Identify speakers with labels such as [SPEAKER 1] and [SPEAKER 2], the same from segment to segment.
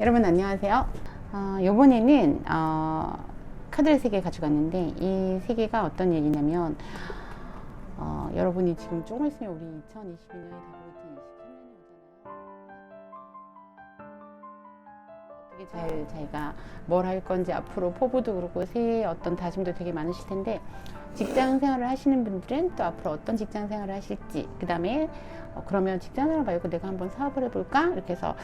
[SPEAKER 1] 여러분 안녕하세요. 요번에는 카드를 3개 가져갔는데 이 3개가 어떤 얘기냐면 여러분이 지금 조금 있으면 우리 2022년이 다가올 2023년이 오잖아요. 어떻게 자기가 뭘 할 건지 앞으로 포부도 그렇고 새해 어떤 다짐도 되게 많으실 텐데 직장 생활을 하시는 분들은 또 앞으로 어떤 직장 생활을 하실지, 그 다음에 그러면 직장 생활 말고 내가 한번 사업을 해볼까? 이렇게 해서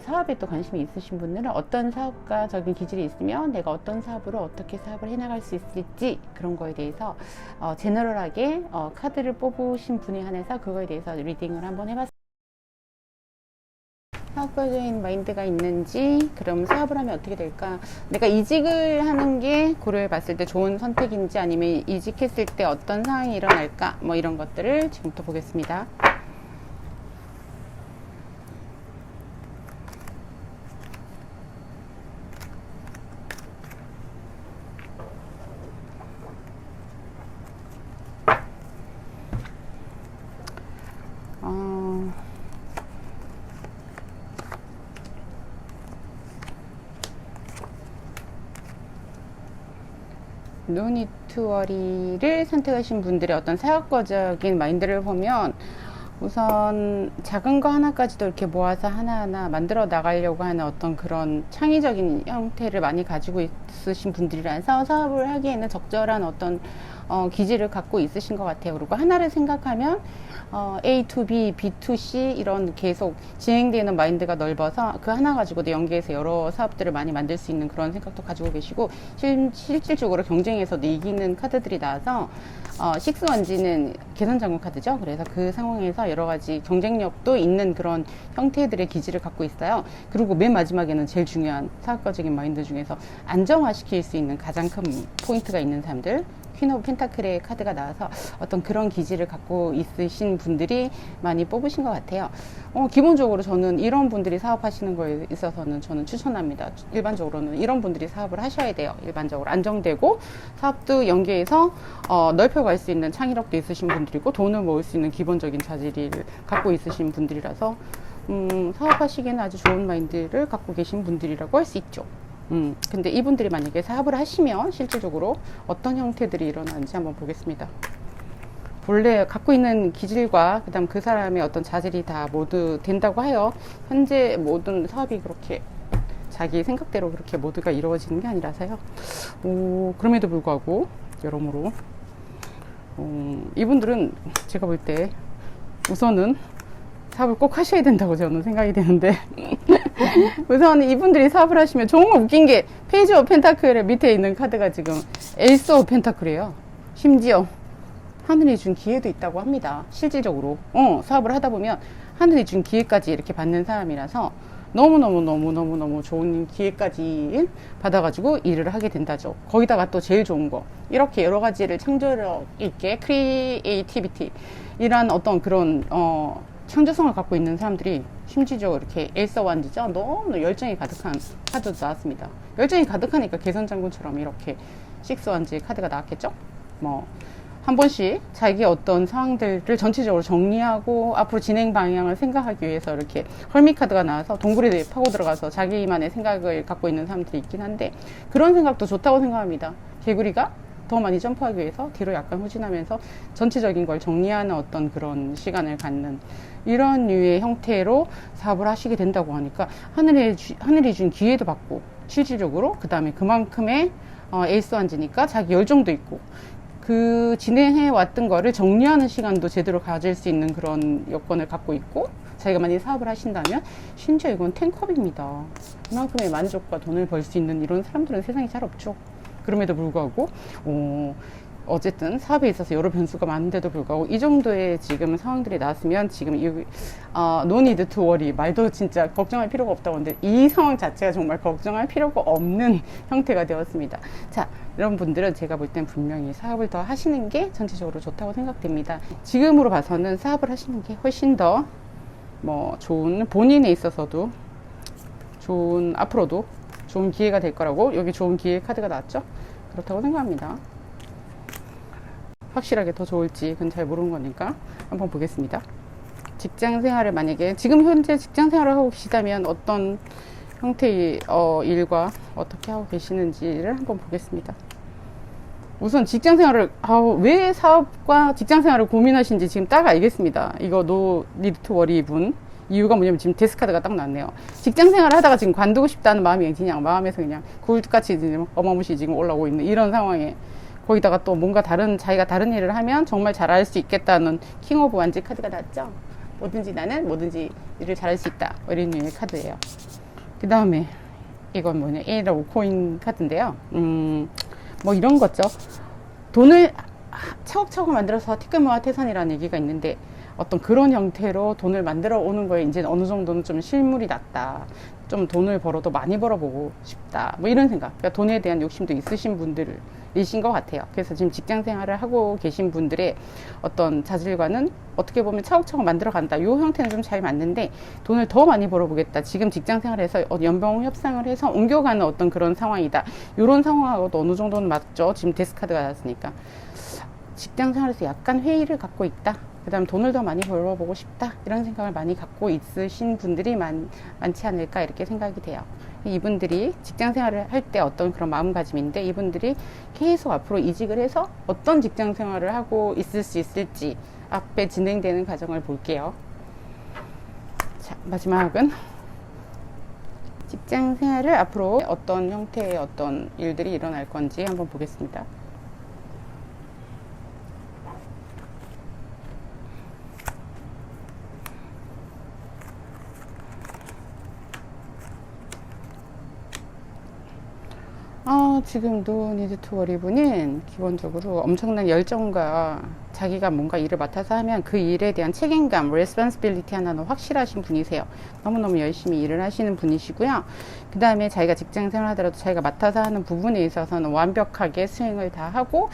[SPEAKER 1] 사업에 또 관심이 있으신 분들은 어떤 사업가적인 기질이 있으면 내가 어떤 사업으로 어떻게 사업을 해나갈 수 있을지, 그런 거에 대해서 제너럴하게 카드를 뽑으신 분에 한해서 그거에 대해서 리딩을 한번 해봤습니다. 사업가적인 마인드가 있는지, 그럼 사업을 하면 어떻게 될까, 내가 이직을 하는 게 고려해 봤을 때 좋은 선택인지, 아니면 이직했을 때 어떤 상황이 일어날까, 뭐 이런 것들을 지금부터 보겠습니다. 노니트워리를 선택하신 분들의 어떤 사업가적인 마인드를 보면, 우선 작은 거 하나까지도 이렇게 모아서 하나하나 만들어 나가려고 하는 어떤 그런 창의적인 형태를 많이 가지고 있으신 분들이라서 사업을 하기에는 적절한 어떤 기질을 갖고 있으신 것 같아요. 그리고 하나를 생각하면 A to B, B to C 이런 계속 진행되는 마인드가 넓어서 그 하나 가지고도 연계해서 여러 사업들을 많이 만들 수 있는 그런 생각도 가지고 계시고, 실질적으로 경쟁에서도 이기는 카드들이 나와서 식스원지는 개선장군 카드죠. 그래서 그 상황에서 여러 가지 경쟁력도 있는 그런 형태들의 기질을 갖고 있어요. 그리고 맨 마지막에는 제일 중요한 사업가적인 마인드 중에서 안정화시킬 수 있는 가장 큰 포인트가 있는 사람들, 퀸 오브 펜타클의 카드가 나와서 어떤 그런 기질을 갖고 있으신 분들이 많이 뽑으신 것 같아요. 기본적으로 저는 이런 분들이 사업하시는 거에 있어서는 저는 추천합니다. 일반적으로는 이런 분들이 사업을 하셔야 돼요. 일반적으로 안정되고 사업도 연계해서 넓혀갈 수 있는 창의력도 있으신 분들이고 돈을 모을 수 있는 기본적인 자질을 갖고 있으신 분들이라서 사업하시기에는 아주 좋은 마인드를 갖고 계신 분들이라고 할 수 있죠. 근데 이분들이 만약에 사업을 하시면 실질적으로 어떤 형태들이 일어나는지 한번 보겠습니다. 본래 갖고 있는 기질과 그다음 그 사람의 어떤 자질이 다 모두 된다고 하여 현재 모든 사업이 그렇게 자기 생각대로 그렇게 모두가 이루어지는 게 아니라서요. 그럼에도 불구하고 여러모로 이분들은 제가 볼 때 우선은 사업을 꼭 하셔야 된다고 저는 생각이 되는데 우선 이분들이 사업을 하시면 정말 웃긴 게 페이지 오브 펜타클의 밑에 있는 카드가 지금 에이스 오브 펜타클이에요. 심지어 하늘이 준 기회도 있다고 합니다. 실질적으로 사업을 하다 보면 하늘이 준 기회까지 이렇게 받는 사람이라서 너무너무 좋은 기회까지 받아가지고 일을 하게 된다죠. 거기다가 또 제일 좋은 거, 이렇게 여러 가지를 창조력 있게 크리에이티비티 이란 어떤 그런 창조성을 갖고 있는 사람들이 심지어 이렇게 엘사 완지죠. 너무 열정이 가득한 카드도 나왔습니다. 열정이 가득하니까 개선장군처럼 이렇게 식스 완지 카드가 나왔겠죠. 한 번씩 자기의 어떤 상황들을 전체적으로 정리하고 앞으로 진행 방향을 생각하기 위해서 이렇게 헐미 카드가 나와서 동굴에 파고 들어가서 자기만의 생각을 갖고 있는 사람들이 있긴 한데, 그런 생각도 좋다고 생각합니다. 개구리가 더 많이 점프하기 위해서 뒤로 약간 후진하면서 전체적인 걸 정리하는 어떤 그런 시간을 갖는 이런 류의 형태로 사업을 하시게 된다고 하니까 하늘이 준 기회도 받고, 실질적으로 그 다음에 그만큼의 에이스 완지니까 자기 열정도 있고, 그 진행해 왔던 거를 정리하는 시간도 제대로 가질 수 있는 그런 여건을 갖고 있고, 자기가 만약에 사업을 하신다면 심지어 이건 10컵입니다. 그만큼의 만족과 돈을 벌 수 있는 이런 사람들은 세상에 잘 없죠. 그럼에도 불구하고 어쨌든 사업에 있어서 여러 변수가 많은데도 불구하고 이 정도의 지금 상황들이 나왔으면, 지금 no need to worry, 말도 진짜 걱정할 필요가 없다고 하는데 이 상황 자체가 정말 걱정할 필요가 없는 형태가 되었습니다. 자, 이런 분들은 제가 볼 땐 분명히 사업을 더 하시는 게 전체적으로 좋다고 생각됩니다. 지금으로 봐서는 사업을 하시는 게 훨씬 더 좋은, 본인에 있어서도 좋은, 앞으로도 좋은 기회가 될 거라고, 여기 좋은 기회 카드가 나왔죠? 그렇다고 생각합니다. 확실하게 더 좋을지 그건 잘 모르는 거니까 한번 보겠습니다. 직장 생활을 만약에 지금 현재 직장 생활을 하고 계시다면 어떤 형태의 일과 어떻게 하고 계시는지를 한번 보겠습니다. 우선 직장생활을 왜 사업과 직장생활을 고민하시는지 지금 딱 알겠습니다. 이거 노 니드 투 워리 분 이유가 뭐냐면 지금 데스카드가 딱 나왔네요. 직장생활을 하다가 지금 관두고 싶다는 마음이 그냥 마음에서 그냥 굴뚝같이 지금 어마무시 지금 올라오고 있는 이런 상황에, 거기다가 또 뭔가 자기가 다른 일을 하면 정말 잘할 수 있겠다는 킹 오브 완즈 카드가 나왔죠. 나는 뭐든지 일을 잘할 수 있다, 이런 류의 카드예요. 그 다음에 이건 뭐냐, A라고 코인 카드인데요. 뭐 이런 거죠. 돈을 차곡차곡 만들어서 티끌모아 태산이라는 얘기가 있는데, 어떤 그런 형태로 돈을 만들어 오는 거에 이제 어느 정도는 좀 실물이 났다. 좀 돈을 벌어도 많이 벌어보고 싶다. 뭐 이런 생각. 그러니까 돈에 대한 욕심도 있으신 분들이신 것 같아요. 그래서 지금 직장 생활을 하고 계신 분들의 어떤 자질과는 어떻게 보면 차곡차곡 만들어 간다. 이 형태는 좀 잘 맞는데, 돈을 더 많이 벌어보겠다. 지금 직장 생활에서 연봉 협상을 해서 옮겨가는 어떤 그런 상황이다. 이런 상황하고도 어느 정도는 맞죠. 지금 데스카드가 나왔으니까. 직장 생활에서 약간 회의를 갖고 있다. 그 다음 돈을 더 많이 벌어보고 싶다, 이런 생각을 많이 갖고 있으신 분들이 많지 않을까, 이렇게 생각이 돼요. 이분들이 직장 생활을 할 때 어떤 그런 마음가짐인데, 이분들이 계속 앞으로 이직을 해서 어떤 직장 생활을 하고 있을 수 있을지 앞에 진행되는 과정을 볼게요. 자, 마지막은 직장 생활을 앞으로 어떤 형태의 어떤 일들이 일어날 건지 한번 보겠습니다. 지금 노 니드 투 워리 분은 기본적으로 엄청난 열정과 자기가 뭔가 일을 맡아서 하면 그 일에 대한 책임감, responsibility 하나는 확실하신 분이세요. 너무너무 열심히 일을 하시는 분이시고요. 그 다음에 자기가 직장 생활하더라도 자기가 맡아서 하는 부분에 있어서는 완벽하게 수행을 다 하고,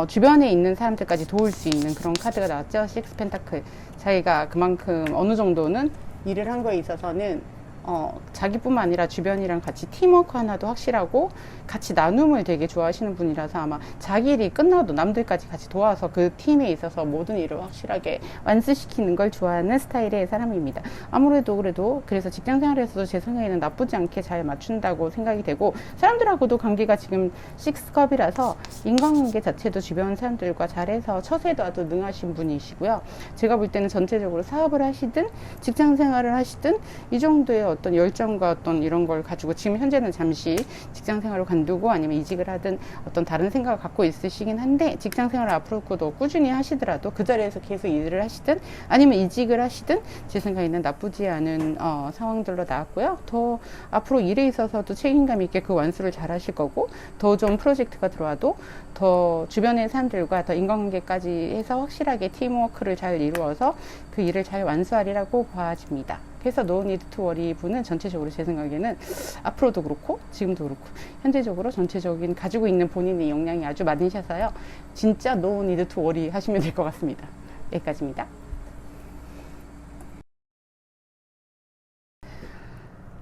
[SPEAKER 1] 주변에 있는 사람들까지 도울 수 있는 그런 카드가 나왔죠. 식스 펜타클. 자기가 그만큼 어느 정도는 일을 한 거에 있어서는 자기뿐만 아니라 주변이랑 같이 팀워크 하나도 확실하고 같이 나눔을 되게 좋아하시는 분이라서 아마 자기 일이 끝나도 남들까지 같이 도와서 그 팀에 있어서 모든 일을 확실하게 완수시키는 걸 좋아하는 스타일의 사람입니다. 아무래도 그래서 직장 생활에서도 제 생각에는 나쁘지 않게 잘 맞춘다고 생각이 되고, 사람들하고도 관계가 지금 6컵이라서 인간관계 자체도 주변 사람들과 잘해서 처세도 아주 능하신 분이시고요. 제가 볼 때는 전체적으로 사업을 하시든 직장 생활을 하시든 이 정도의 어떤 열정과 어떤 이런 걸 가지고 지금 현재는 잠시 직장 생활을 관두고 아니면 이직을 하든 어떤 다른 생각을 갖고 있으시긴 한데, 직장 생활을 앞으로도 꾸준히 하시더라도 그 자리에서 계속 일을 하시든 아니면 이직을 하시든 제 생각에는 나쁘지 않은 상황들로 나왔고요. 더 앞으로 일에 있어서도 책임감 있게 그 완수를 잘 하실 거고, 더 좋은 프로젝트가 들어와도 더 주변의 사람들과 더 인간관계까지 해서 확실하게 팀워크를 잘 이루어서 그 일을 잘 완수하리라고 봐집니다. 그래서 노 니드 투 워리 분은 전체적으로 제 생각에는 앞으로도 그렇고 지금도 그렇고 현재적으로 전체적인 가지고 있는 본인의 역량이 아주 많으셔서요. 진짜 노 니드 투 워리 하시면 될 것 같습니다. 여기까지입니다.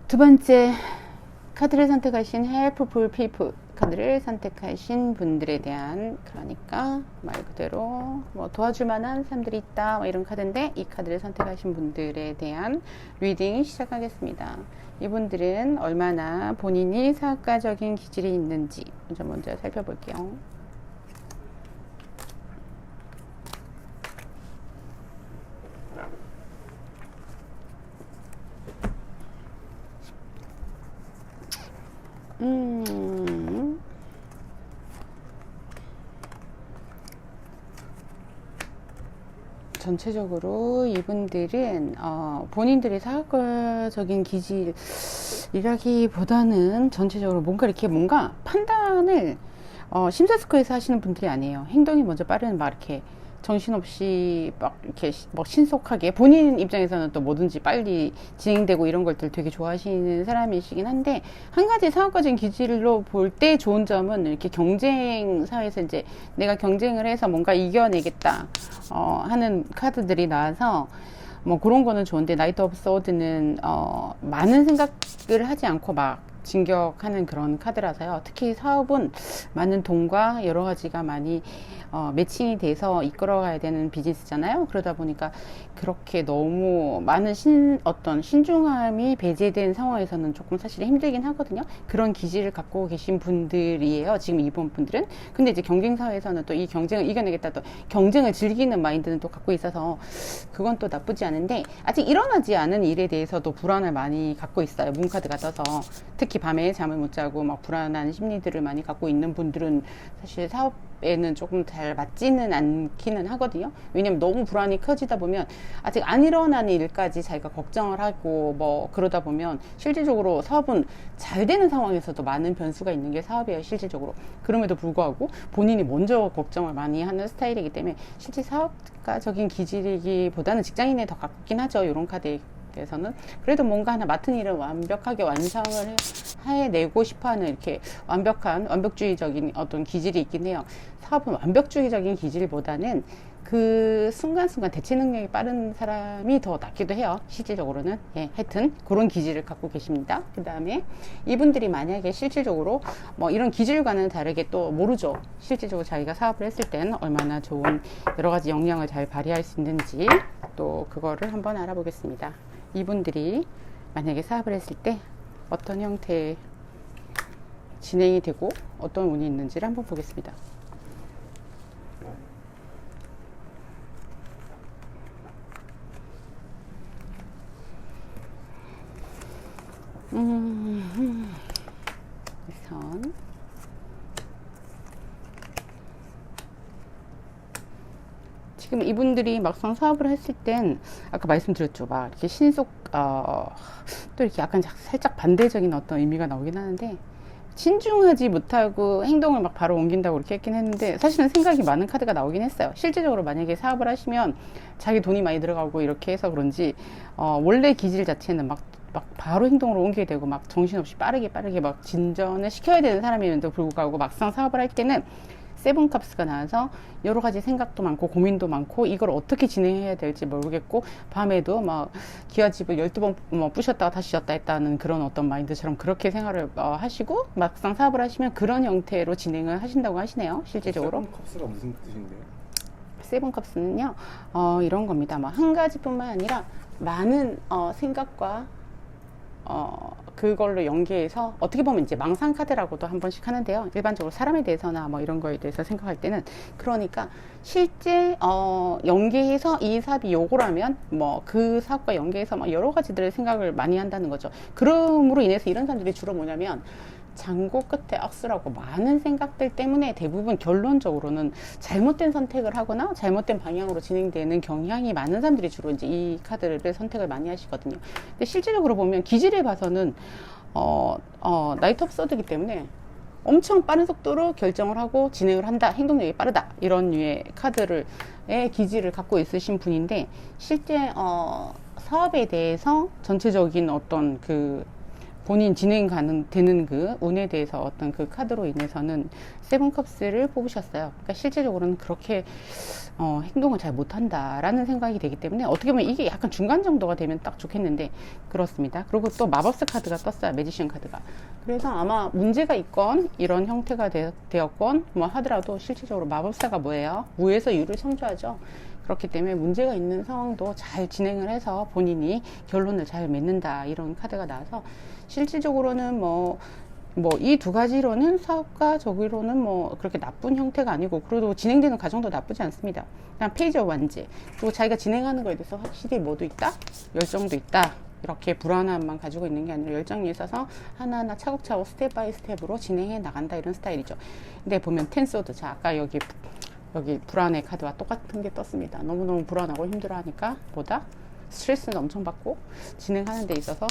[SPEAKER 1] 두 번째 카드를 선택하신 helpful people 카드를 선택하신 분들에 대한, 그러니까 말 그대로 뭐 도와줄 만한 사람들이 있다, 뭐 이런 카드인데, 이 카드를 선택하신 분들에 대한 리딩 시작하겠습니다. 이분들은 얼마나 본인이 사업가적인 기질이 있는지 먼저 살펴볼게요. 전체적으로 이분들은 본인들의 사업가적인 기질이라기보다는 전체적으로 뭔가 판단을 심사숙고해서 하시는 분들이 아니에요. 행동이 먼저 빠르는, 막 이렇게 정신없이 막 이렇게 뭐 신속하게, 본인 입장에서는 또 뭐든지 빨리 진행되고 이런 것들 되게 좋아하시는 사람이시긴 한데, 한 가지 사업가적인 기질로 볼 때 좋은 점은 이렇게 경쟁 사회에서 이제 내가 경쟁을 해서 뭔가 이겨내겠다 하는 카드들이 나와서 뭐 그런 거는 좋은데, 나이트 오브 소드는 많은 생각을 하지 않고 막 진격하는 그런 카드라서요. 특히 사업은 많은 돈과 여러 가지가 많이 매칭이 돼서 이끌어가야 되는 비즈니스잖아요. 그러다 보니까 그렇게 너무 많은 어떤 신중함이 배제된 상황에서는 조금 사실 힘들긴 하거든요. 그런 기질을 갖고 계신 분들이에요. 지금 이번 분들은. 근데 이제 경쟁사회에서는 또 이 경쟁을 이겨내겠다, 또 경쟁을 즐기는 마인드는 또 갖고 있어서 그건 또 나쁘지 않은데, 아직 일어나지 않은 일에 대해서도 불안을 많이 갖고 있어요. 문카드가 떠서. 특히 밤에 잠을 못 자고 막 불안한 심리들을 많이 갖고 있는 분들은 사실 사업에는 조금 잘 맞지는 않기는 하거든요. 왜냐면 너무 불안이 커지다 보면 아직 안 일어나는 일까지 자기가 걱정을 하고 뭐 그러다 보면 실질적으로 사업은 잘 되는 상황에서도 많은 변수가 있는 게 사업이에요, 실질적으로. 그럼에도 불구하고 본인이 먼저 걱정을 많이 하는 스타일이기 때문에 실제 사업가적인 기질이기보다는 직장인에 더 가깝긴 하죠, 이런 카드에 대해서는. 그래도 뭔가 하나 맡은 일을 완벽하게 완성을 해내고 싶어하는 이렇게 완벽주의적인 어떤 기질이 있긴 해요. 사업은 완벽주의적인 기질보다는 그 순간순간 대체 능력이 빠른 사람이 더 낫기도 해요, 실질적으로는. 예, 하여튼 그런 기질을 갖고 계십니다. 그 다음에 이분들이 만약에 실질적으로 뭐 이런 기질과는 다르게 또 모르죠, 실질적으로 자기가 사업을 했을 때는 얼마나 좋은 여러 가지 역량을 잘 발휘할 수 있는지, 또 그거를 한번 알아보겠습니다. 이분들이 만약에 사업을 했을 때 어떤 형태의 진행이 되고 어떤 운이 있는지를 한번 보겠습니다. 선. 지금 이분들이 막상 사업을 했을 땐 아까 말씀드렸죠, 막 이렇게 또 이렇게 약간 살짝 반대적인 어떤 의미가 나오긴 하는데, 신중하지 못하고 행동을 막 바로 옮긴다고 이렇게 했긴 했는데, 사실은 생각이 많은 카드가 나오긴 했어요. 실질적으로 만약에 사업을 하시면 자기 돈이 많이 들어가고 이렇게 해서 그런지 원래 기질 자체는 막 바로 행동으로 옮기게 되고 막 정신없이 빠르게 막 진전을 시켜야 되는 사람임에도 불구하고 막상 사업을 할 때는 세븐캅스가 나와서 여러 가지 생각도 많고 고민도 많고 이걸 어떻게 진행해야 될지 모르겠고, 밤에도 막 기와집을 12번 뭐 부셨다가 다시 졌다 했다는 그런 어떤 마인드처럼 그렇게 생활을 하시고 막상 사업을 하시면 그런 형태로 진행을 하신다고 하시네요, 실질적으로.
[SPEAKER 2] 세븐캅스가 무슨 뜻인데요?
[SPEAKER 1] 세븐캅스는요, 이런 겁니다. 뭐 한 가지뿐만 아니라 많은 생각과 그걸로 연계해서 어떻게 보면 이제 망상 카드라고도 한 번씩 하는데요. 일반적으로 사람에 대해서나 뭐 이런 거에 대해서 생각할 때는, 그러니까 실제 연계해서 이 사업이 요거라면 뭐 그 사업과 연계해서 막 여러 가지들의 생각을 많이 한다는 거죠. 그럼으로 인해서 이런 사람들이 주로 뭐냐면 장고 끝에 악수라고 많은 생각들 때문에 대부분 결론적으로는 잘못된 선택을 하거나 잘못된 방향으로 진행되는 경향이 많은 사람들이 주로 이제 이 카드를 선택을 많이 하시거든요. 근데 실질적으로 보면 기질에 봐서는 나이트 오브 서드이기 때문에 엄청 빠른 속도로 결정을 하고 진행을 한다, 행동력이 빠르다, 이런 류의 카드의 기질을 갖고 있으신 분인데, 실제 사업에 대해서 전체적인 어떤 그 본인 진행 되는 그 운에 대해서 어떤 그 카드로 인해서는 세븐컵스를 뽑으셨어요. 그러니까 실제적으로는 그렇게 행동을 잘 못한다라는 생각이 되기 때문에 어떻게 보면 이게 약간 중간 정도가 되면 딱 좋겠는데, 그렇습니다. 그리고 또 마법스 카드가 떴어요, 매지션 카드가. 그래서 아마 문제가 있건 이런 형태가 되었건 뭐 하더라도 실질적으로 마법사가 뭐예요? 무에서 유를 창조하죠. 그렇기 때문에 문제가 있는 상황도 잘 진행을 해서 본인이 결론을 잘 맺는다, 이런 카드가 나와서 실질적으로는 이 두 가지로는 사업가 저기로는 뭐 그렇게 나쁜 형태가 아니고, 그래도 진행되는 과정도 나쁘지 않습니다. 그냥 페이지 오브 완제. 그리고 자기가 진행하는 거에 대해서 확실히 뭐도 있다? 열정도 있다. 이렇게 불안함만 가지고 있는 게 아니라 열정이 있어서 하나하나 차곡차곡 스텝 바이 스텝으로 진행해 나간다, 이런 스타일이죠. 근데 보면 텐소드, 자 아까 여기 불안의 카드와 똑같은 게 떴습니다. 너무너무 불안하고 힘들어하니까 스트레스는 엄청 받고 진행하는 데 있어서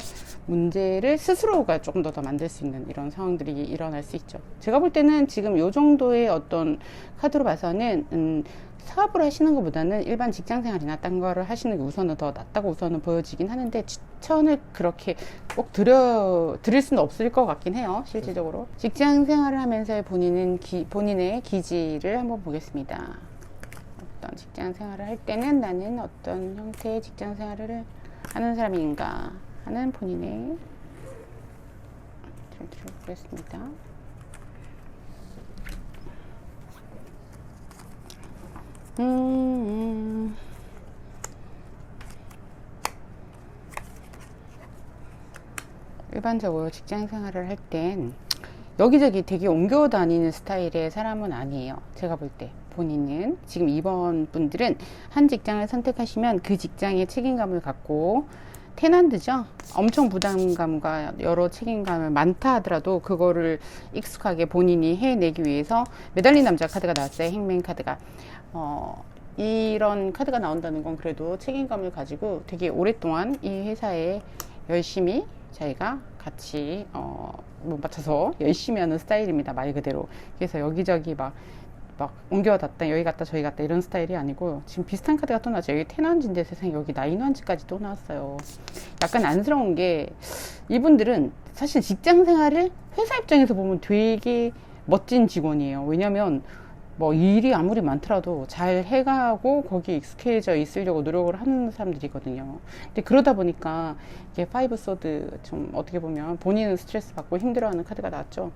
[SPEAKER 1] 문제를 스스로가 조금 더 만들 수 있는 이런 상황들이 일어날 수 있죠. 제가 볼 때는 지금 요 정도의 어떤 카드로 봐서는 사업을 하시는 것보다는 일반 직장생활이나 딴 거를 하시는 게 우선은 더 낫다고 우선은 보여지긴 하는데, 추천을 그렇게 꼭 드릴 수는 없을 것 같긴 해요, 실질적으로. 직장생활을 하면서 본인의 기질을 한번 보겠습니다. 어떤 직장생활을 할 때는 나는 어떤 형태의 직장생활을 하는 사람인가 하는 본인의 좀 드려보겠습니다. 일반적으로 직장 생활을 할 땐 여기저기 되게 옮겨 다니는 스타일의 사람은 아니에요. 제가 볼 때. 본인은 지금 이번 분들은 한 직장을 선택하시면 그 직장의 책임감을 갖고 테넌트죠. 엄청 부담감과 여러 책임감을 많다 하더라도 그거를 익숙하게 본인이 해내기 위해서 매달린 남자 카드가 나왔어요. 행맨 카드가. 이런 카드가 나온다는 건 그래도 책임감을 가지고 되게 오랫동안 이 회사에 열심히 저희가 같이 맞춰서 열심히 하는 스타일입니다. 말 그대로. 그래서 여기저기 막 옮겨갔다 여기 갔다 저기 갔다 이런 스타일이 아니고 지금 비슷한 카드가 또 나왔죠. 여기 테넌지인데 세상에 여기 나인원지까지 또 나왔어요. 약간 안쓰러운 게 이분들은 사실 직장 생활을 회사 입장에서 보면 되게 멋진 직원이에요. 왜냐면 뭐 일이 아무리 많더라도 잘 해가고 거기에 익숙해져 있으려고 노력을 하는 사람들이거든요. 근데 그러다 보니까 이게 파이브 소드 좀 어떻게 보면 본인은 스트레스 받고 힘들어하는 카드가 나왔죠.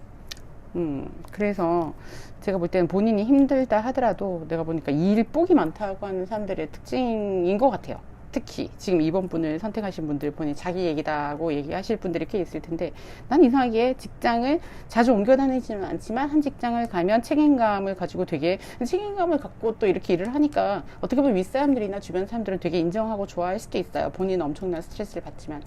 [SPEAKER 1] 그래서 제가 볼 때는 본인이 힘들다 하더라도 내가 보니까 일 복이 많다고 하는 사람들의 특징인 것 같아요. 특히 지금 이번 분을 선택하신 분들 본인 자기 얘기다고 얘기하실 분들이 꽤 있을 텐데 난 이상하게 직장을 자주 옮겨 다니지는 않지만 한 직장을 가면 책임감을 가지고 되게 책임감을 갖고 또 이렇게 일을 하니까 어떻게 보면 윗사람들이나 주변 사람들은 되게 인정하고 좋아할 수도 있어요. 본인은 엄청난 스트레스를 받지만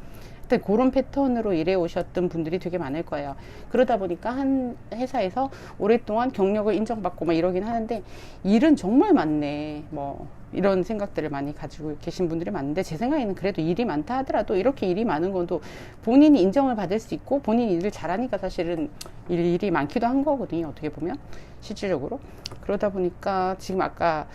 [SPEAKER 1] 그런 패턴으로 일해 오셨던 분들이 되게 많을 거예요. 그러다 보니까 한 회사에서 오랫동안 경력을 인정받고 막 이러긴 하는데 일은 정말 많네. 뭐 이런 생각들을 많이 가지고 계신 분들이 많은데 제 생각에는 그래도 일이 많다 하더라도 이렇게 일이 많은 것도 본인이 인정을 받을 수 있고 본인이 일을 잘하니까 사실은 일이 많기도 한 거거든요. 어떻게 보면 실질적으로. 그러다 보니까 지금 아까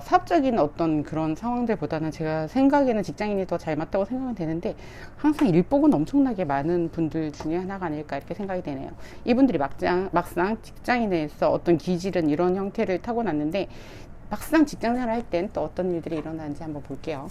[SPEAKER 1] 사업적인 어떤 그런 상황들보다는 제가 생각에는 직장인이 더 잘 맞다고 생각은 되는데 항상 일복은 엄청나게 많은 분들 중에 하나가 아닐까 이렇게 생각이 되네요. 이분들이 막상 직장인에서 어떤 기질은 이런 형태를 타고났는데 막상 직장 생활을 할 땐 또 어떤 일들이 일어나는지 한번 볼게요.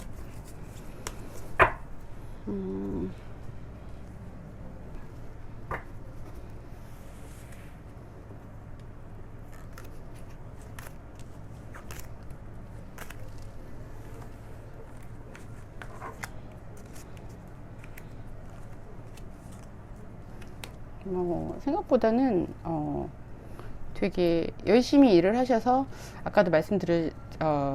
[SPEAKER 1] 생각보다는 되게 열심히 일을 하셔서 아까도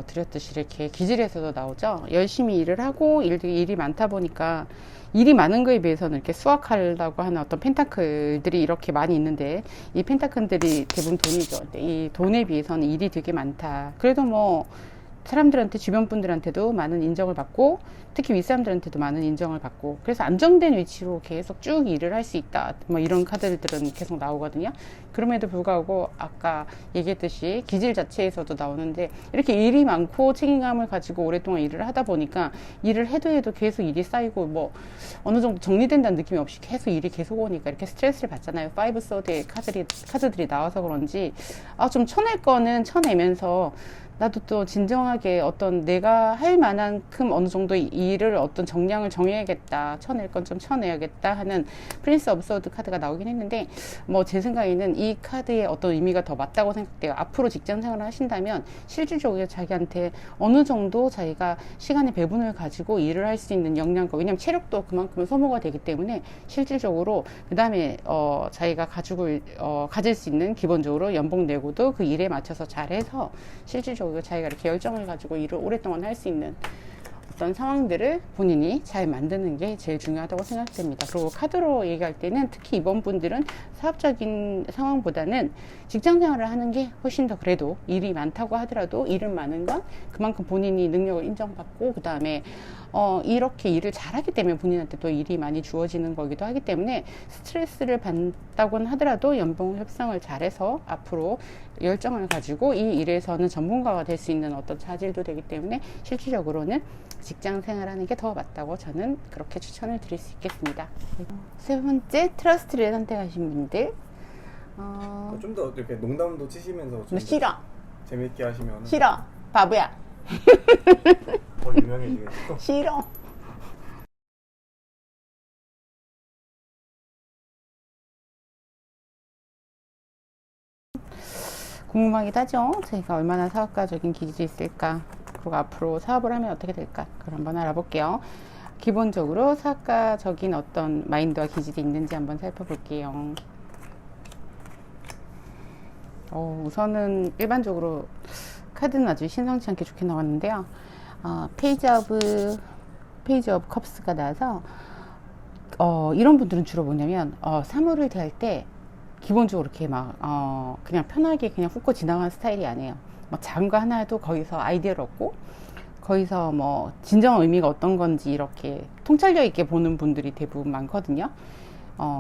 [SPEAKER 1] 드렸듯이 이렇게 기질에서도 나오죠. 열심히 일을 하고 일이 많다 보니까 일이 많은 거에 비해서는 이렇게 수확하려고 하는 어떤 펜타클들이 이렇게 많이 있는데 이 펜타클들이 대부분 돈이죠. 근데 이 돈에 비해서는 일이 되게 많다. 그래도 뭐 사람들한테 주변 분들한테도 많은 인정을 받고 특히 윗사람들한테도 많은 인정을 받고 그래서 안정된 위치로 계속 쭉 일을 할 수 있다 뭐 이런 카드들은 계속 나오거든요. 그럼에도 불구하고 아까 얘기했듯이 기질 자체에서도 나오는데 이렇게 일이 많고 책임감을 가지고 오랫동안 일을 하다 보니까 일을 해도 계속 일이 쌓이고 뭐 어느 정도 정리된다는 느낌이 없이 계속 일이 계속 오니까 이렇게 스트레스를 받잖아요. 파이브 소드의 카드들이 나와서 그런지 좀 쳐낼 거는 쳐내면서 나도 또 진정하게 어떤 내가 할 만한큼 어느 정도 일을 어떤 정량을 정해야겠다. 쳐낼 건 좀 쳐내야겠다 하는 프린스 오브 소드 카드가 나오긴 했는데 뭐 제 생각에는 이 카드의 어떤 의미가 더 맞다고 생각돼요. 앞으로 직장 생활을 하신다면 실질적으로 자기한테 어느 정도 자기가 시간의 배분을 가지고 일을 할 수 있는 역량과 왜냐면 체력도 그만큼 소모가 되기 때문에 실질적으로 그 다음에 자기가 가질 수 있는 기본적으로 연봉 내고도 그 일에 맞춰서 잘해서 실질적으로 자기가 이렇게 열정을 가지고 일을 오랫동안 할 수 있는 어떤 상황들을 본인이 잘 만드는 게 제일 중요하다고 생각됩니다. 그리고 카드로 얘기할 때는 특히 이번 분들은 사업적인 상황보다는 직장 생활을 하는 게 훨씬 더 그래도 일이 많다고 하더라도 일은 많은 건 그만큼 본인이 능력을 인정받고 그 다음에 이렇게 일을 잘하기 때문에 본인한테 또 일이 많이 주어지는 거기도 하기 때문에 스트레스를 받다고는 하더라도 연봉 협상을 잘해서 앞으로 열정을 가지고 이 일에서는 전문가가 될 수 있는 어떤 자질도 되기 때문에 실질적으로는 직장 생활하는 게 더 맞다고 저는 그렇게 추천을 드릴 수 있겠습니다. 세 번째, 트러스트를 선택하신 분들
[SPEAKER 2] 좀 더 이렇게 농담도 치시면서 좀
[SPEAKER 1] 싫어
[SPEAKER 2] 재밌게 하시면
[SPEAKER 1] 싫어 바보야
[SPEAKER 2] 더 유명해지겠죠?
[SPEAKER 1] 싫어 궁금하기도 하죠. 저희가 얼마나 사업가적인 기질이 있을까, 그리고 앞으로 사업을 하면 어떻게 될까, 그걸 한번 알아볼게요. 기본적으로 사업가적인 어떤 마인드와 기질이 있는지 한번 살펴볼게요. 우선은 일반적으로 카드는 아주 심상치 않게 좋게 나왔는데요. 페이지 오브 컵스가 나와서 이런 분들은 주로 뭐냐면 사물을 대할 때 기본적으로 이렇게 막 그냥 편하게 그냥 훑고 지나가는 스타일이 아니에요. 막 작은 거 하나도 거기서 아이디어를 얻고, 거기서 뭐 진정한 의미가 어떤 건지 이렇게 통찰력 있게 보는 분들이 대부분 많거든요.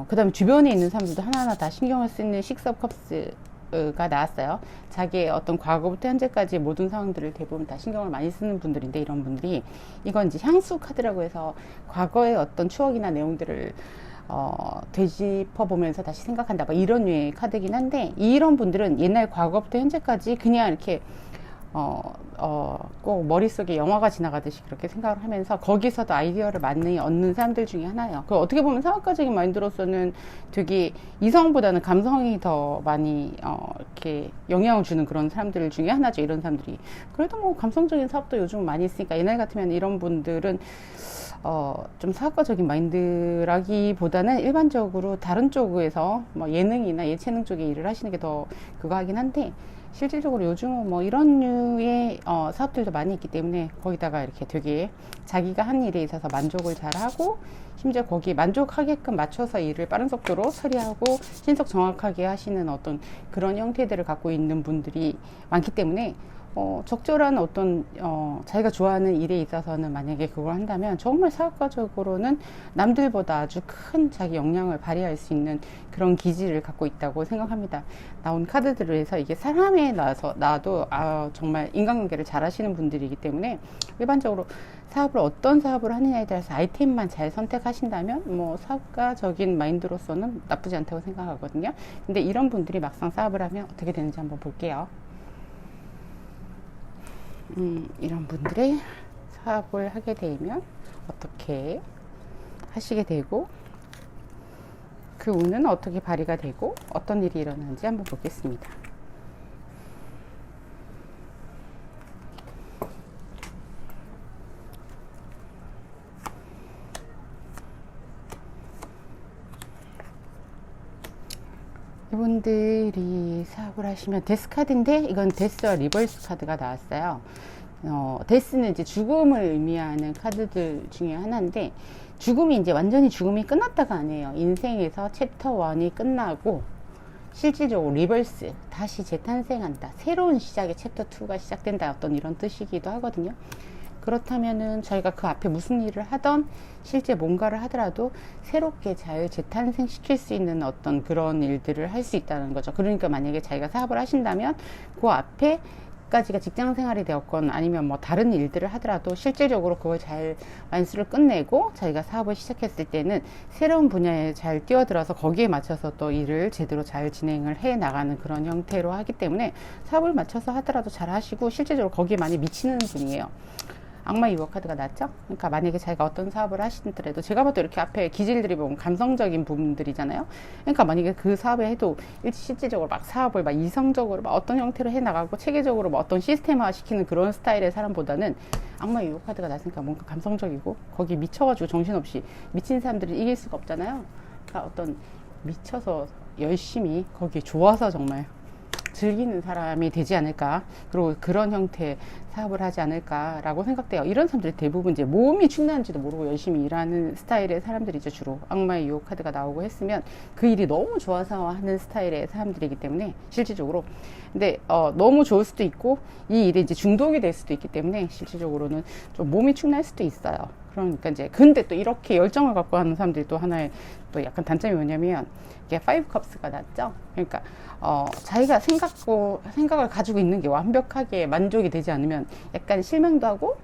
[SPEAKER 1] 그 다음에 주변에 있는 사람들도 하나하나 다 신경을 쓰는 식스 오브 컵스가 나왔어요. 자기의 어떤 과거부터 현재까지 모든 상황들을 대부분 다 신경을 많이 쓰는 분들인데, 이런 분들이, 이건 이제 향수 카드라고 해서 과거의 어떤 추억이나 내용들을 되짚어 보면서 다시 생각한다, 뭐 이런 류의 카드긴 한데, 이런 분들은 옛날 과거부터 현재까지 그냥 이렇게 꼭 머릿속에 영화가 지나가듯이 그렇게 생각을 하면서 거기서도 아이디어를 많이 얻는 사람들 중에 하나예요. 그 어떻게 보면 사업가적인 마인드로서는 되게 이성보다는 감성이 더 많이 이렇게 영향을 주는 그런 사람들 중에 하나죠. 이런 사람들이. 그래도 뭐 감성적인 사업도 요즘 많이 있으니까, 옛날 같으면 이런 분들은 좀 사업가적인 마인드라기보다는 일반적으로 다른 쪽에서 뭐 예능이나 예체능 쪽에 일을 하시는 게 더 그거 하긴 한데, 실질적으로 요즘은 뭐 이런 류의 사업들도 많이 있기 때문에, 거기다가 이렇게 되게 자기가 한 일에 있어서 만족을 잘 하고, 심지어 거기에 만족하게끔 맞춰서 일을 빠른 속도로 처리하고 신속 정확하게 하시는 어떤 그런 형태들을 갖고 있는 분들이 많기 때문에, 적절한 어떤 자기가 좋아하는 일에 있어서는 만약에 그걸 한다면 정말 사업가적으로는 남들보다 아주 큰 자기 역량을 발휘할 수 있는 그런 기질을 갖고 있다고 생각합니다. 나온 카드들을 해서 이게 사람에 나도 정말 인간관계를 잘 하시는 분들이기 때문에, 일반적으로 사업을 어떤 사업을 하느냐에 따라서 아이템만 잘 선택하신다면 뭐 사업가적인 마인드로서는 나쁘지 않다고 생각하거든요. 근데 이런 분들이 막상 사업을 하면 어떻게 되는지 한번 볼게요. 이런 분들의 사업을 하게 되면 어떻게 하시게 되고, 그 운은 어떻게 발휘가 되고 어떤 일이 일어나는지 한번 보겠습니다. 이분들이 사업을 하시면 데스 카드인데, 이건 데스와 리버스 카드가 나왔어요. 데스는 이제 죽음을 의미하는 카드들 중에 하나인데, 죽음이 이제 완전히 죽음이 끝났다가 아니에요. 인생에서 챕터 1이 끝나고 실질적으로 리버스, 다시 재탄생한다, 새로운 시작의 챕터 2가 시작된다, 어떤 이런 뜻이기도 하거든요. 그렇다면은 저희가 그 앞에 무슨 일을 하던, 실제 뭔가를 하더라도 새롭게 잘 재탄생시킬 수 있는 어떤 그런 일들을 할 수 있다는 거죠. 그러니까 만약에 자기가 사업을 하신다면 그 앞에 까지가 직장 생활이 되었건 아니면 뭐 다른 일들을 하더라도 실질적으로 그걸 잘 완수를 끝내고 자기가 사업을 시작했을 때는 새로운 분야에 잘 뛰어들어서 거기에 맞춰서 또 일을 제대로 잘 진행을 해 나가는 그런 형태로 하기 때문에, 사업을 맞춰서 하더라도 잘 하시고 실질적으로 거기에 많이 미치는 분이에요. 악마 유혹 카드가 났죠? 그러니까 만약에 자기가 어떤 사업을 하시더라도, 제가 봐도 이렇게 앞에 기질들이 보면 감성적인 부분들이잖아요. 그러니까 만약에 그 사업을 해도 실질적으로 막 사업을 막 이성적으로 막 어떤 형태로 해 나가고 체계적으로 막 어떤 시스템화 시키는 그런 스타일의 사람보다는, 악마 유혹 카드가 났으니까 뭔가 감성적이고 거기에 미쳐가지고 정신없이 미친 사람들을 이길 수가 없잖아요. 그러니까 어떤 미쳐서 열심히 거기에 좋아서 정말 즐기는 사람이 되지 않을까, 그리고 그런 형태의 사업을 하지 않을까라고 생각돼요. 이런 사람들이 대부분 이제 몸이 축나는지도 모르고 열심히 일하는 스타일의 사람들이죠. 주로 악마의 유혹 카드가 나오고 했으면 그 일이 너무 좋아서 하는 스타일의 사람들이기 때문에, 실질적으로 근데 너무 좋을 수도 있고 이 일에 이제 중독이 될 수도 있기 때문에 실질적으로는 좀 몸이 축날 수도 있어요. 그러니까 이제, 근데 또 이렇게 열정을 갖고 하는 사람들이 또 하나의 또 약간 단점이 뭐냐면, 이게 5컵스가 났죠. 그러니까 자기가 생각을 가지고 있는 게 완벽하게 만족이 되지 않으면 약간 실망도 하고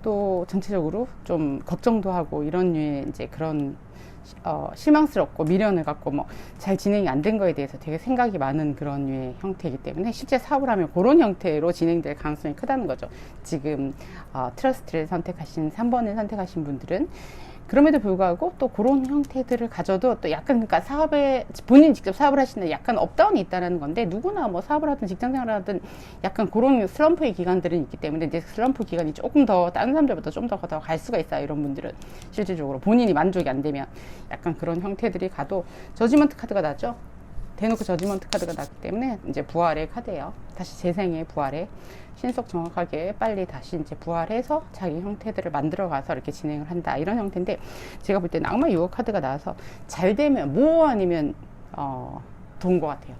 [SPEAKER 1] 또 전체적으로 좀 걱정도 하고, 이런 류의 이제 그런 실망스럽고 미련을 갖고 뭐 잘 진행이 안 된 거에 대해서 되게 생각이 많은 그런 류의 형태이기 때문에, 실제 사업을 하면 그런 형태로 진행될 가능성이 크다는 거죠. 지금 트러스트를 선택하신 3번을 선택하신 분들은 그럼에도 불구하고 또 그런 형태들을 가져도 또 약간 그러니까 사업에 본인이 직접 사업을 하시는 약간 업다운이 있다는 건데 누구나 뭐 사업을 하든 직장 생활을 하든 약간 그런 슬럼프의 기간들은 있기 때문에 이제 슬럼프 기간이 조금 더 다른 사람들보다 좀 더 갈 수가 있어요. 이런 분들은 실질적으로 본인이 만족이 안 되면 약간 그런 형태들이 가도 저지먼트 카드가 나죠. 대놓고 저지먼트 카드가 났기 때문에 이제 부활의 카드예요. 다시 재생의 부활에 신속 정확하게 빨리 다시 이제 부활해서 자기 형태들을 만들어가서 이렇게 진행을 한다 이런 형태인데 제가 볼 때는 악마 유혹 카드가 나와서 잘 되면 뭐 아니면 좋은 것 같아요.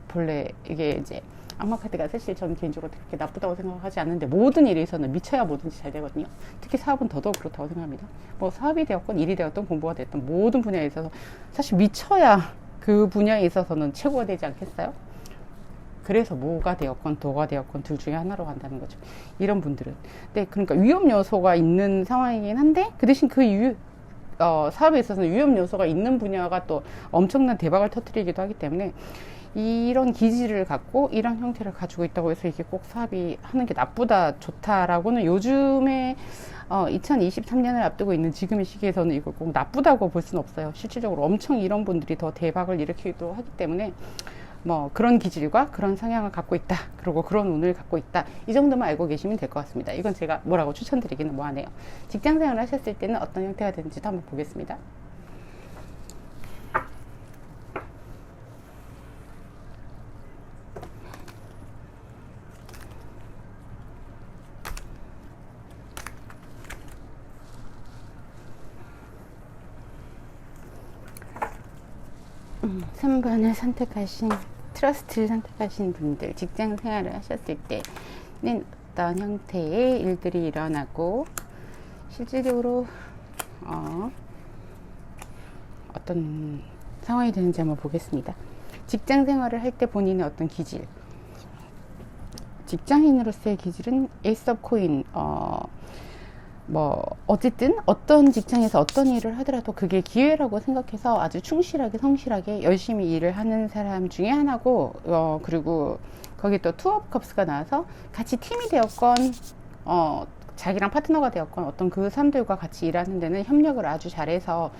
[SPEAKER 1] 본래 이게 이제 악마 카드가 사실 저는 개인적으로 그렇게 나쁘다고 생각하지 않는데 모든 일에서는 미쳐야 뭐든지 잘 되거든요. 특히 사업은 더더욱 그렇다고 생각합니다. 뭐 사업이 되었건 일이 되었던 공부가 되었던 모든 분야에 있어서 사실 미쳐야 그 분야에 있어서는 최고가 되지 않겠어요? 그래서 뭐가 되었건 도가 되었건 둘 중에 하나로 간다는 거죠. 이런 분들은. 네, 그러니까 위험 요소가 있는 상황이긴 한데 그 대신 그 사업에 있어서는 위험 요소가 있는 분야가 또 엄청난 대박을 터뜨리기도 하기 때문에 이런 기질을 갖고 이런 형태를 가지고 있다고 해서 이게 꼭 사업이 하는 게 나쁘다 좋다라고는 요즘에 2023년을 앞두고 있는 지금의 시기에서는 이걸 꼭 나쁘다고 볼 수는 없어요. 실질적으로 엄청 이런 분들이 더 대박을 일으키기도 하기 때문에 뭐 그런 기질과 그런 성향을 갖고 있다. 그리고 그런 운을 갖고 있다. 이 정도만 알고 계시면 될 것 같습니다. 이건 제가 뭐라고 추천드리기는 뭐하네요. 직장생활을 하셨을 때는 어떤 형태가 되는지도 한번 보겠습니다. 삼 3번을 선택하신 트러스트를 선택하신 분들 직장 생활을 하셨을 때는 어떤 형태의 일들이 일어나고 실질적으로 어떤 상황이 되는지 한번 보겠습니다. 직장 생활을 할 때 본인의 어떤 기질 직장인으로서의 기질은 에이스 업 코인 뭐 어쨌든 어떤 직장에서 어떤 일을 하더라도 그게 기회라고 생각해서 아주 충실하게 성실하게 열심히 일을 하는 사람 중에 하나고 그리고 거기 또 투 오브 컵스가 나와서 같이 팀이 되었건 자기랑 파트너가 되었건 어떤 그 사람들과 같이 일하는 데는 협력을 아주 잘해서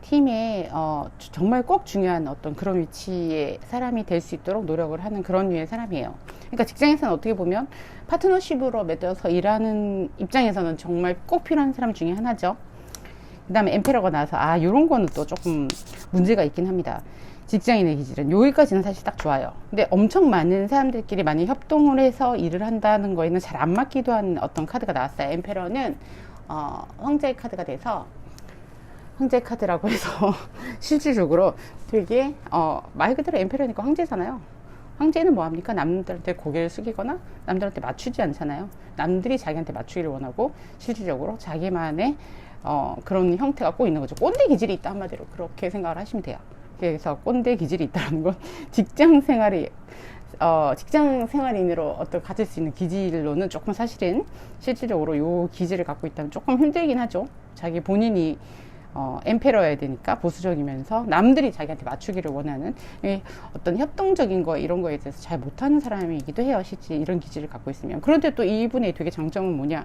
[SPEAKER 1] 팀에 정말 꼭 중요한 어떤 그런 위치의 사람이 될 수 있도록 노력을 하는 그런 류의 사람이에요. 그러니까 직장에서는 어떻게 보면 파트너십으로 맺어서 일하는 입장에서는 정말 꼭 필요한 사람 중에 하나죠. 그 다음에 엠페러가 나와서 요런 거는 또 조금 문제가 있긴 합니다. 직장인의 기질은 여기까지는 사실 딱 좋아요. 근데 엄청 많은 사람들끼리 많이 협동을 해서 일을 한다는 거에는 잘 안 맞기도 한 어떤 카드가 나왔어요. 엠페러는 황제의 카드가 돼서 황제 카드라고 해서 실질적으로 되게 말 그대로 엠페러니까 황제잖아요. 황제는 뭐합니까? 남들한테 고개를 숙이거나 남들한테 맞추지 않잖아요. 남들이 자기한테 맞추기를 원하고 실질적으로 자기만의 그런 형태가 꼭 있는 거죠. 꼰대 기질이 있다 한마디로 그렇게 생각을 하시면 돼요. 그래서 꼰대 기질이 있다는 건 직장 생활인으로 어떤 가질 수 있는 기질로는 조금 사실은 실질적으로 요 기질을 갖고 있다면 조금 힘들긴 하죠. 자기 본인이 엠페러여야 되니까 보수적이면서 남들이 자기한테 맞추기를 원하는 어떤 협동적인 거 이런 거에 대해서 잘 못하는 사람이기도 해요. 실제 이런 기질을 갖고 있으면. 그런데 또 이분의 되게 장점은 뭐냐,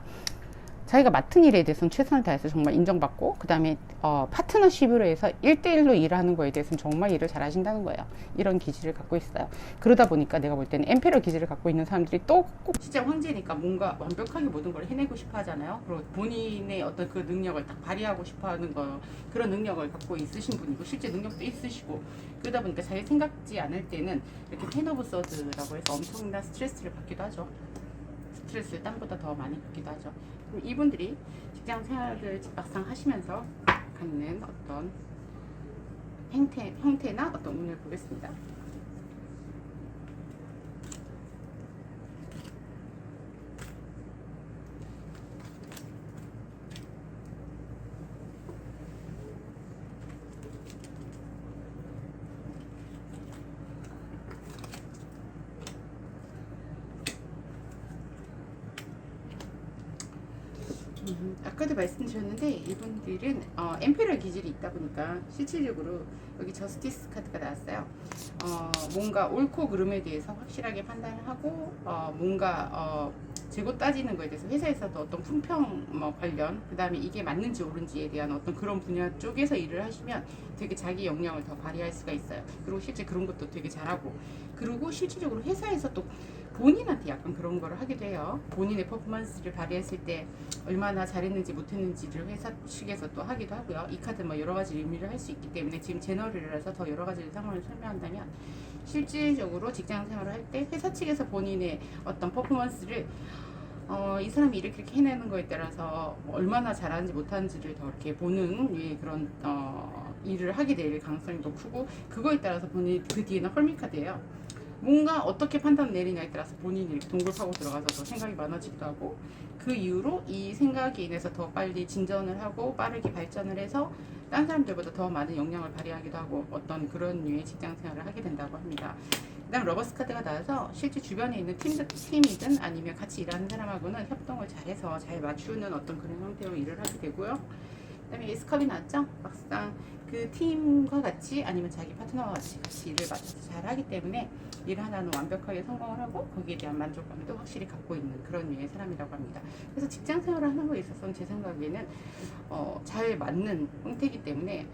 [SPEAKER 1] 자기가 맡은 일에 대해서는 최선을 다해서 정말 인정받고 그 다음에 파트너십으로 해서 1대1로 일하는 거에 대해서는 정말 일을 잘 하신다는 거예요. 이런 기질을 갖고 있어요. 그러다 보니까 내가 볼 때는 엠페러 기질을 갖고 있는 사람들이 또 꼭 진짜 황제니까 뭔가 완벽하게 모든 걸 해내고 싶어 하잖아요. 그리고 본인의 어떤 그 능력을 딱 발휘하고 싶어 하는 거, 그런 능력을 갖고 있으신 분이고 실제 능력도 있으시고 그러다 보니까 자기 생각지 않을 때는 이렇게 텐 오브 서드라고 해서 엄청난 스트레스를 받기도 하죠. 스트레스를 땀보다 더 많이 받기도 하죠. 이분들이 직장 생활을 막상 하시면서 갖는 어떤 형태나 어떤 운을 보겠습니다. 아까도 말씀드렸는데 이분들은 엠페러 기질이 있다 보니까 실질적으로 여기 저스티스 카드가 나왔어요. 뭔가 옳고 그름에 대해서 확실하게 판단을 하고 뭔가 재고 따지는 거에 대해서 회사에서도 어떤 품평 뭐 관련, 그 다음에 이게 맞는지 옳은지에 대한 어떤 그런 분야 쪽에서 일을 하시면 되게 자기 역량을 더 발휘할 수가 있어요. 그리고 실제 그런 것도 되게 잘하고, 그리고 실질적으로 회사에서 또 본인한테 약간 그런 거를 하기도 해요. 본인의 퍼포먼스를 발휘했을 때 얼마나 잘했는지 못했는지를 회사 측에서 또 하기도 하고요. 이 카드 뭐 여러 가지 의미를 할 수 있기 때문에 지금 제너럴이라서 더 여러 가지 상황을 설명한다면, 실질적으로 직장 생활을 할 때 회사 측에서 본인의 어떤 퍼포먼스를 이 사람이 이렇게 해내는 거에 따라서 얼마나 잘하는지 못하는지를 더 이렇게 보는 그런 일을 하게 될 가능성이 더 크고, 그거에 따라서 본인이 그 뒤에는 헐미카드예요. 뭔가 어떻게 판단 내리냐에 따라서 본인이 이렇게 동굴 파고 들어가서 더 생각이 많아지기도 하고, 그 이후로 이 생각에 인해서 더 빨리 진전을 하고 빠르게 발전을 해서 딴 사람들보다 더 많은 역량을 발휘하기도 하고, 어떤 그런 류의 직장 생활을 하게 된다고 합니다. 그 다음 러버스 카드가 나와서 실제 주변에 있는 팀이든 아니면 같이 일하는 사람하고는 협동을 잘해서 잘 맞추는 어떤 그런 형태로 일을 하게 되고요. 그 다음에 에스컵이 나왔죠? 막상 그 팀과 같이 아니면 자기 파트너와 같이 일을 맞춰서 잘 하기 때문에 일 하나는 완벽하게 성공을 하고 거기에 대한 만족감도 확실히 갖고 있는 그런 류의 사람이라고 합니다. 그래서 직장 생활을 하는 거에 있어서는 제 생각에는 잘 맞는 형태이기 때문에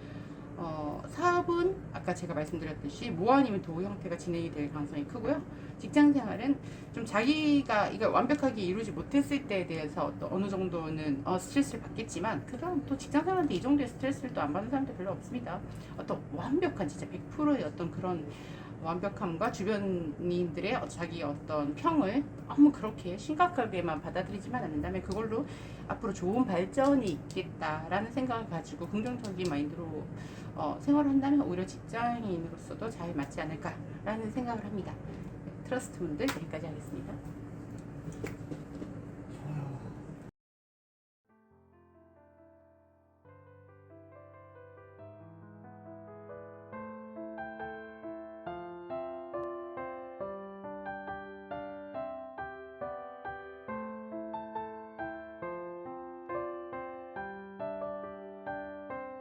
[SPEAKER 1] 사업은 아까 제가 말씀드렸듯이 모 아니면 도 형태가 진행이 될 가능성이 크고요. 직장 생활은 좀 자기가 이걸 완벽하게 이루지 못했을 때에 대해서 또 어느 정도는 스트레스를 받겠지만, 그다음 또 직장 생활인데 이 정도의 스트레스를 또 안 받는 사람들 별로 없습니다. 어떤 완벽한 진짜 100%의 어떤 그런 완벽함과 주변인들의 자기 어떤 평을 너무 그렇게 심각하게만 받아들이지만 않는다면 그걸로 앞으로 좋은 발전이 있겠다라는 생각을 가지고 긍정적인 마인드로 생활을 한다면 오히려 직장인으로서도 잘 맞지 않을까라는 생각을 합니다. 트러스트 분들 여기까지 하겠습니다.